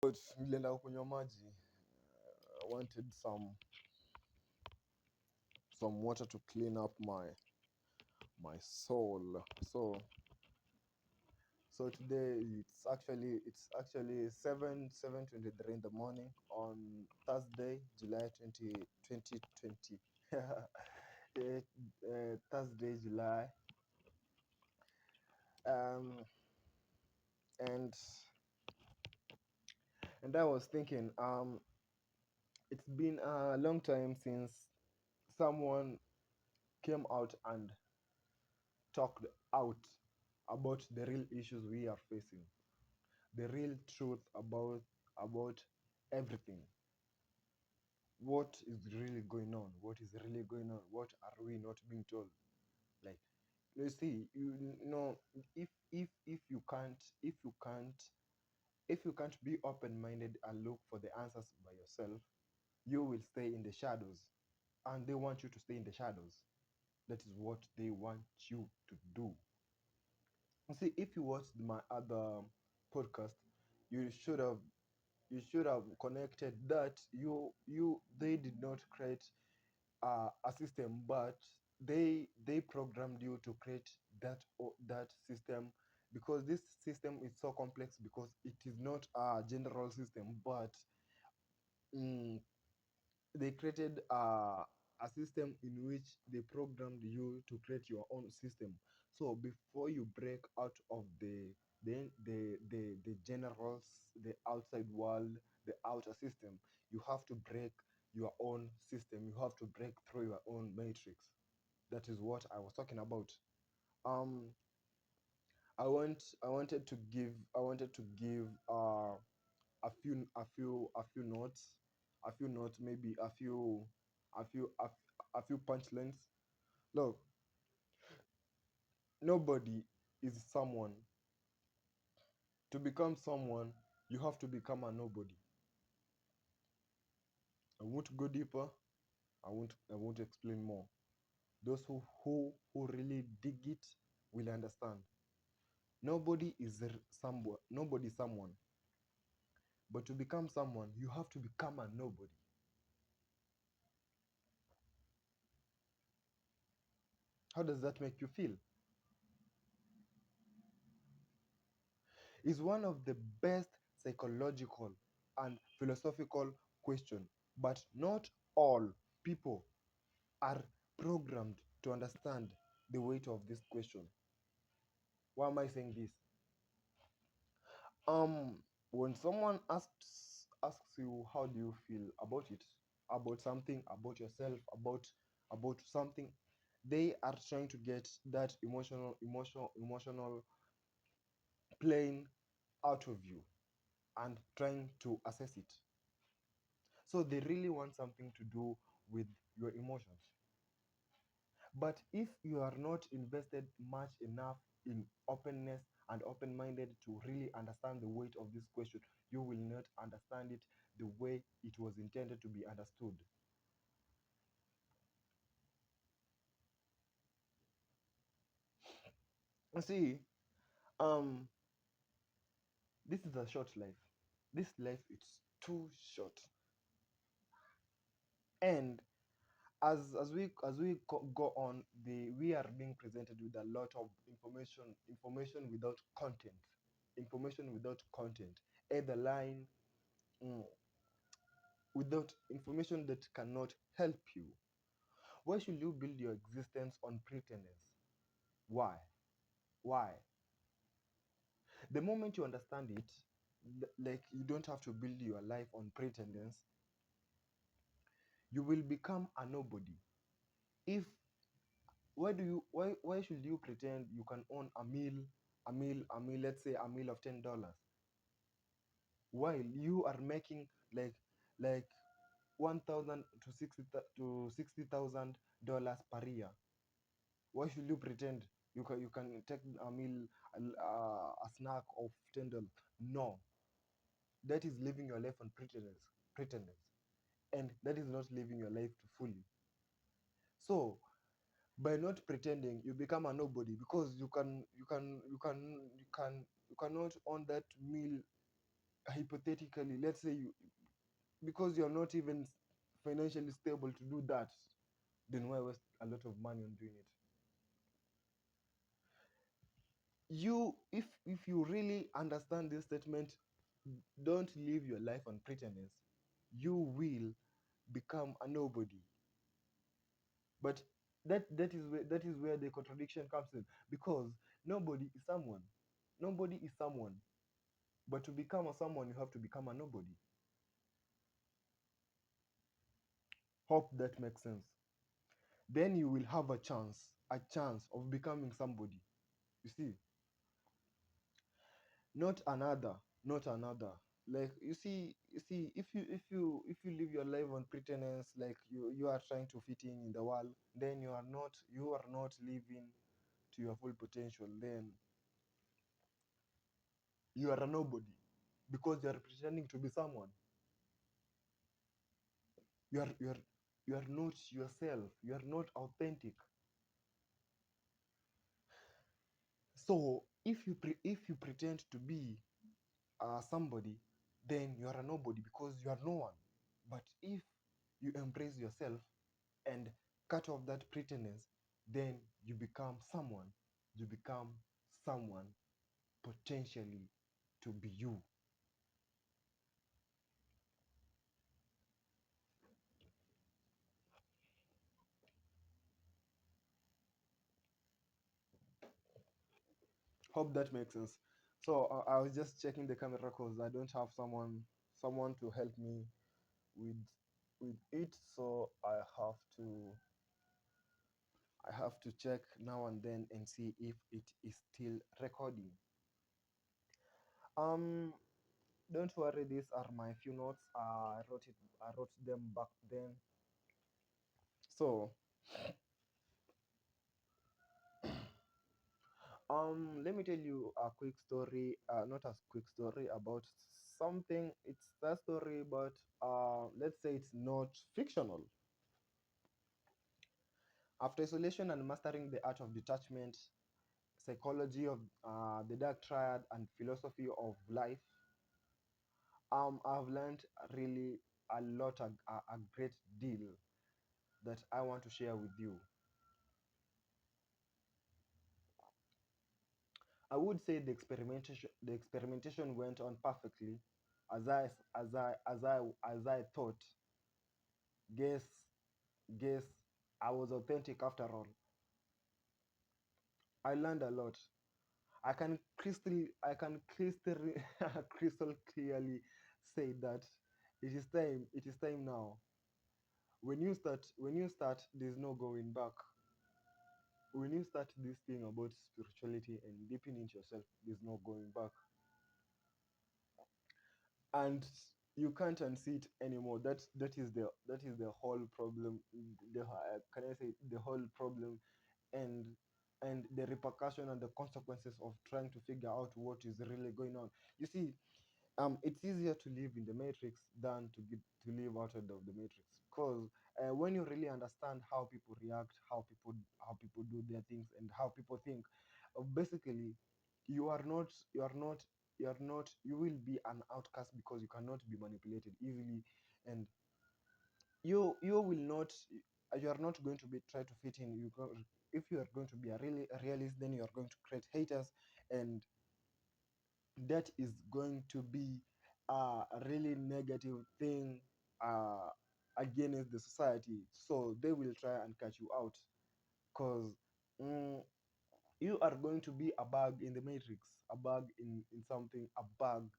But nilienda kunywa maji. I wanted some water to clean up my soul. So today it's actually 7:23 in the morning on Thursday, July 2020. Thursday, July. Um, and I was thinking, it's been a long time since someone came out and talked out about the real issues we are facing, the real truth about everything. What is really going on? What is really going on? What are we not being told? Like, you see, if you can't if you can't if you can't be open-minded and look for the answers by yourself, you will stay in the shadows, and they want you to stay in the shadows. That is what they want you to do. You see, if you watched my other podcast, you should have connected that they did not create a system, but they programmed you to create that system, because this system is so complex, because it is not a general system, but mm, they created a system in which they programmed you to create your own system. So before you break out of the generals, the outside world, the outer system, you have to break your own system. You have to break through your own matrix. That is what I was talking about. um I wanted to give a few notes, maybe a few punchlines. Look, nobody is someone. To become someone, you have to become a nobody. I won't go deeper. I won't explain more. Those who really dig it will understand. Nobody is someone. But to become someone, you have to become a nobody. How does that make you feel? Is one of the best psychological and philosophical question, but not all people are programmed to understand the weight of this question. Why am I saying this? Um, when someone asks you how do you feel about it, about something, about yourself, about something, they are trying to get that emotional plane out of you and trying to assess it. So they really want something to do with your emotions. But if you are not invested much enough in openness and open-minded to really understand the weight of this question, you will not understand it the way it was intended to be understood. See, um, this is a short life. This life is too short, and as we go on, we are being presented with a lot of information without content, either line, mm, without information that cannot help you. Why should you build your existence on pretenders? Why? The moment you understand it, like, you don't have to build your life on pretenders, you will become a nobody. If why should you pretend you can own a meal, let's say a meal of $10, while you are making like 1,000 to 60,000 dollars per year? Why should you pretend you can take a meal, a snack of $10? No, that is living your life on pretenders, and that is not living your life to fully. So by not pretending, you become a nobody, because you cannot own that meal hypothetically, let's say you, because you're not even financially stable to do that, then why waste a lot of money on doing it? You, if you really understand this statement, don't live your life on pretense. You will become a nobody. But that is where the contradiction comes in, because nobody is someone. Nobody is someone. But to become a someone, you have to become a nobody. Hope that makes sense. Then you will have a chance of becoming somebody. You see, not another, not another. Like, you see, if you live your life on pretense, like you are trying to fit in the world, then you are not living to your full potential. Then you are a nobody, because you are pretending to be someone. You are not yourself. You are not authentic. So if you pretend to be somebody, then you are a nobody, because you are no one. But if you embrace yourself and cut off that pretense, then you become someone. You become someone potentially to be you. Hope that makes sense. So I was just checking the camera because I don't have someone to help me with it. So I have to check now and then and see if it is still recording. Um, don't worry, these are my few notes. I wrote them back then. So let me tell you a quick story. Not a quick story about something. It's a story, but let's say it's not fictional. After isolation and mastering the art of detachment, psychology of the dark triad, and philosophy of life, I've learned really a lot, a great deal that I want to share with you. I would say the experimentation went on perfectly, as I thought. Guess guess I was authentic after all. I learned a lot. I can crystal crystal clearly say that it is time now. When you start, there's no going back. When you start this thing about spirituality and deeping into yourself, there's no going back. And you can't unsee it anymore. That is the whole problem. Can I say the whole problem, and the repercussion and the consequences of trying to figure out what is really going on. You see, it's easier to live in the matrix than to live outside of the matrix, because when you really understand how people react, how people do their things, and how people think, basically, you are not you are not you will be an outcast, because you cannot be manipulated easily. And you will not you are not going to be try to fit in. If you are going to be a realist, then you are going to create haters, and that is going to be a really negative thing uh, against the society. So they will try and cut you out, because mm, you are going to be a bug in the matrix, a bug in something, a bug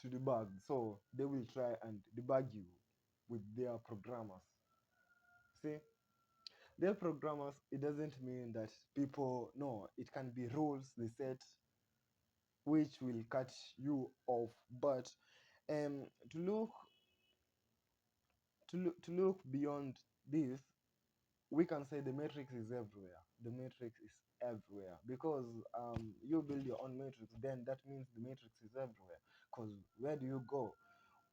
to debug. So they will try and debug you with their programmers. See, their programmers, it doesn't mean that people, no, it can be rules they set which will cut you off. But um to look to look beyond this, we can say the matrix is everywhere. The matrix is everywhere, because you build your own matrix, then that means the matrix is everywhere. Because where do you go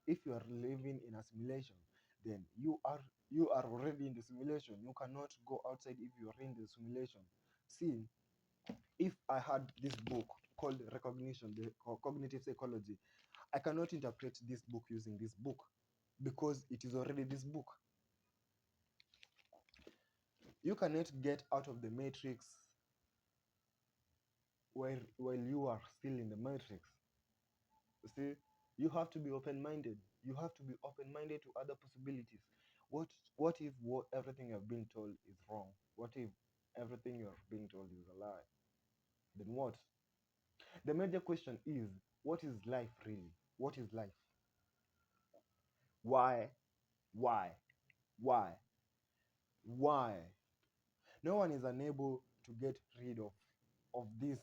if you are living in a simulation? Then you are already in the simulation. You cannot go outside if you are in the simulation. See, if I had this book called Recognition, the cognitive psychology, I cannot interpret this book using this book because it is already this book. You cannot get out of the matrix while you are still in the matrix. You see, you have to be open-minded. You have to be open-minded to other possibilities. What what if everything you've been told is wrong? What if everything you're being told is a lie? Then what? The major question is, what is life really? What is life? Why? Why? Why? Why? No one is unable to get rid of this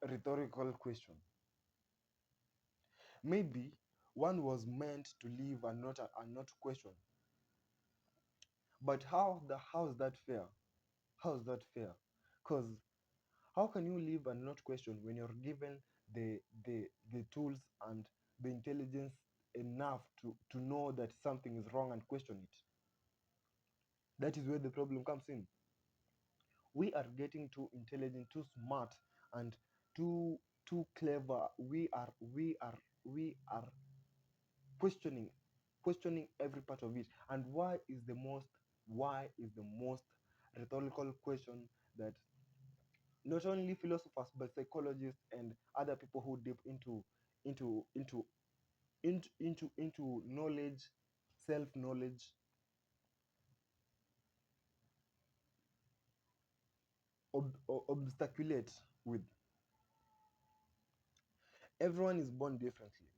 rhetorical question. Maybe one was meant to live and not question. But how's that fair? How's that fair? Because how can you live and not question when you're given the tools and the intelligence enough to know that something is wrong and question it? That is where the problem comes in. We are getting too intelligent, too smart, and too clever. We are questioning questioning every part of it. And why is the most rhetorical question that not only philosophers but psychologists and other people who deep into into into knowledge, self knowledge, obstaculate with. Everyone is born differently.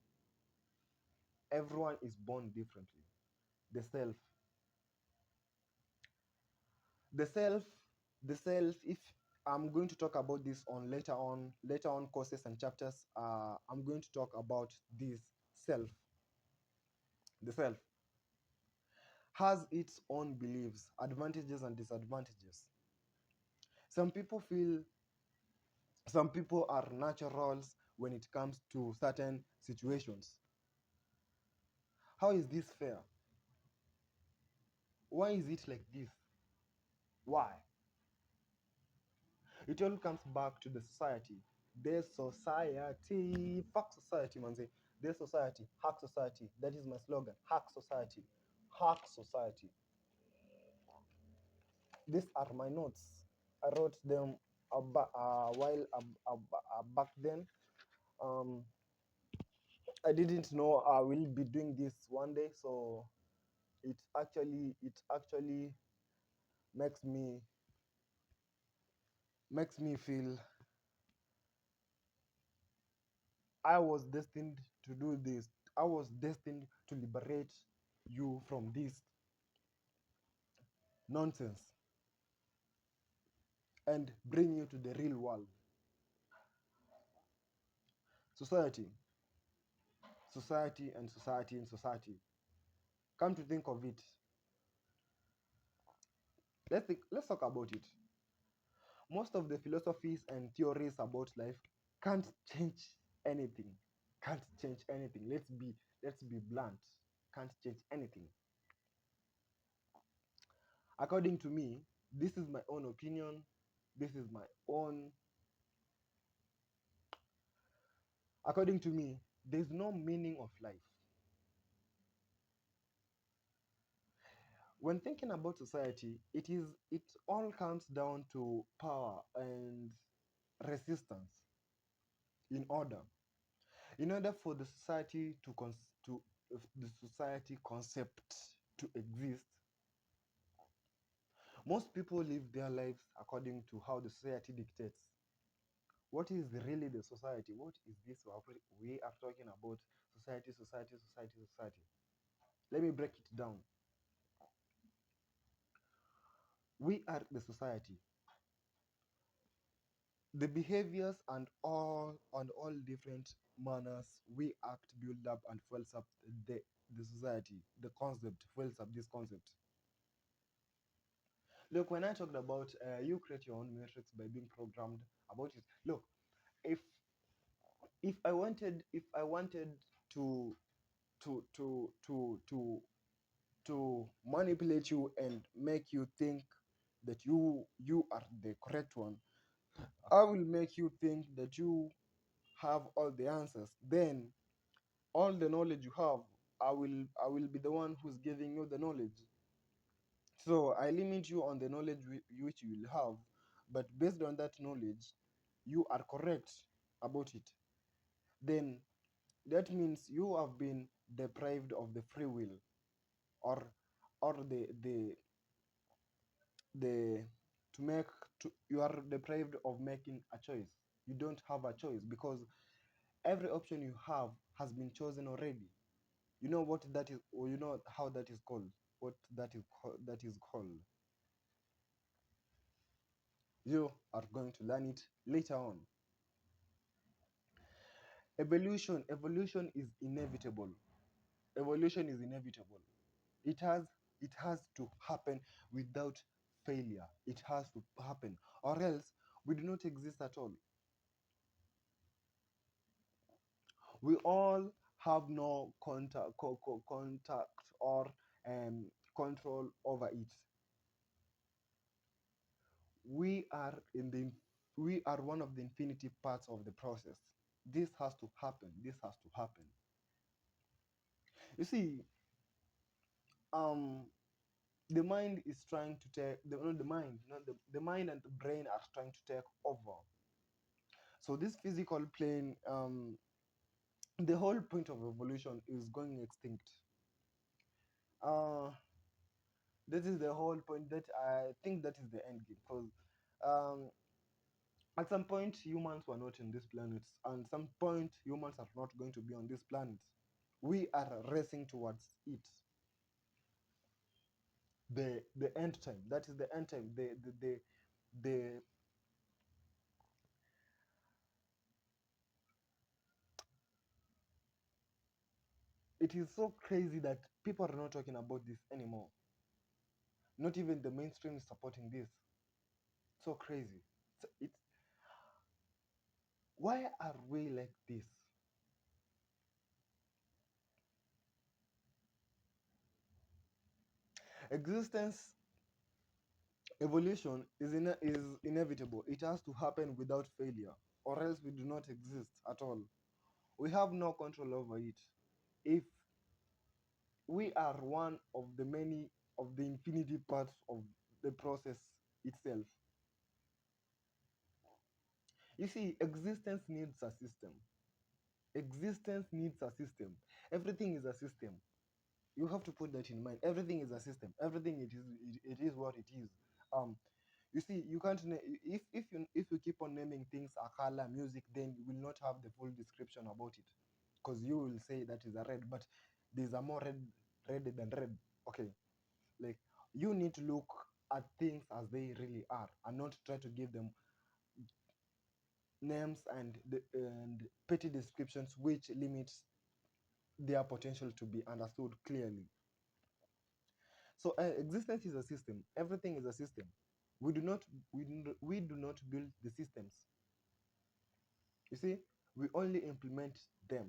Everyone is born differently. The self, the self, the self. If I'm going to talk about this on later on courses and chapters, I'm going to talk about this self. The self has its own beliefs, advantages and disadvantages. Some people feel some people are naturals when it comes to certain situations. How is this fair? Why is it like this? Why? It all comes back to the society. The society. Fuck society, man. Say, the society. Hack society. That is my slogan. Hack society. Hack society. These are my notes. I wrote them while back then. Um, I didn't know I will be doing this one day, so it actually makes me feel I was destined to do this. I was destined to liberate you from this nonsense and bring you to the real world. Society, society, and society and society. Come to think of it, let's talk about it. Most of the philosophies and theories about life can't change anything. Can't change anything. Let's be blunt. Can't change anything. According to me, this is my own opinion. This is my own. According to me, there's no meaning of life. When thinking about society, it all comes down to power and resistance. In order, for the society to the society concept to exist, most people live their lives according to how the society dictates. What is really the society? What is this we are talking about? Society, society, society, society. Let me break it down. We are the society. The behaviors and all different manners we act build up and fuels up the society. The concept fuels up this concept. Look, when I talked about you create your own matrix by being programmed about it. Look, if if I wanted to to to to to to manipulate you and make you think that you are the correct one, I will make you think that you have all the answers. Then All the knowledge you have, I will be the one who's giving you the knowledge. So I limit you on the knowledge which you will have, but based on that knowledge, you are correct about it. Then that means you have been deprived of the free will, or or the to make you are deprived of making a choice. You don't have a choice because every option you have has been chosen already. You know what that is, or you know how that is called. What that is called. You are going to learn it later on. Evolution is inevitable. Evolution is inevitable. It has to happen without failure. It has to happen, or else we do not exist at all. We all have no contact or um, control over it. We are in the we are one of the infinity parts of the process. This has to happen. This has to happen. You see, um, the mind is trying to take not the mind, not the mind and the brain are trying to take over. So this physical plane, the whole point of evolution is going extinct. Uh, this is the whole point. That I think that is the end game, because um, at some point humans were not in this planet, and some point humans are not going to be on this planet. We are racing towards it. The end time. That is the end time. The It is so crazy that people are not talking about this anymore. Not even the mainstream is supporting this. So crazy. So it's why are we like this? Existence, evolution is inevitable. It has to happen without failure, or else we do not exist at all. We have no control over it. If we are one of the many of the infinity parts of the process itself. You see, existence needs a system. Existence needs a system. Everything is a system. You have to put that in mind. Everything is a system. Everything it is what it is. Um, you see, you can't if you keep on naming things a color, music, then you will not have the full description about it, because you will say that is a red, but there's a more red than red. Okay, like you need to look at things as they really are, and not try to give them names and petty descriptions which limits their potential to be understood clearly. So existence is a system. Everything is a system. We do not build the systems. You see, we only implement them.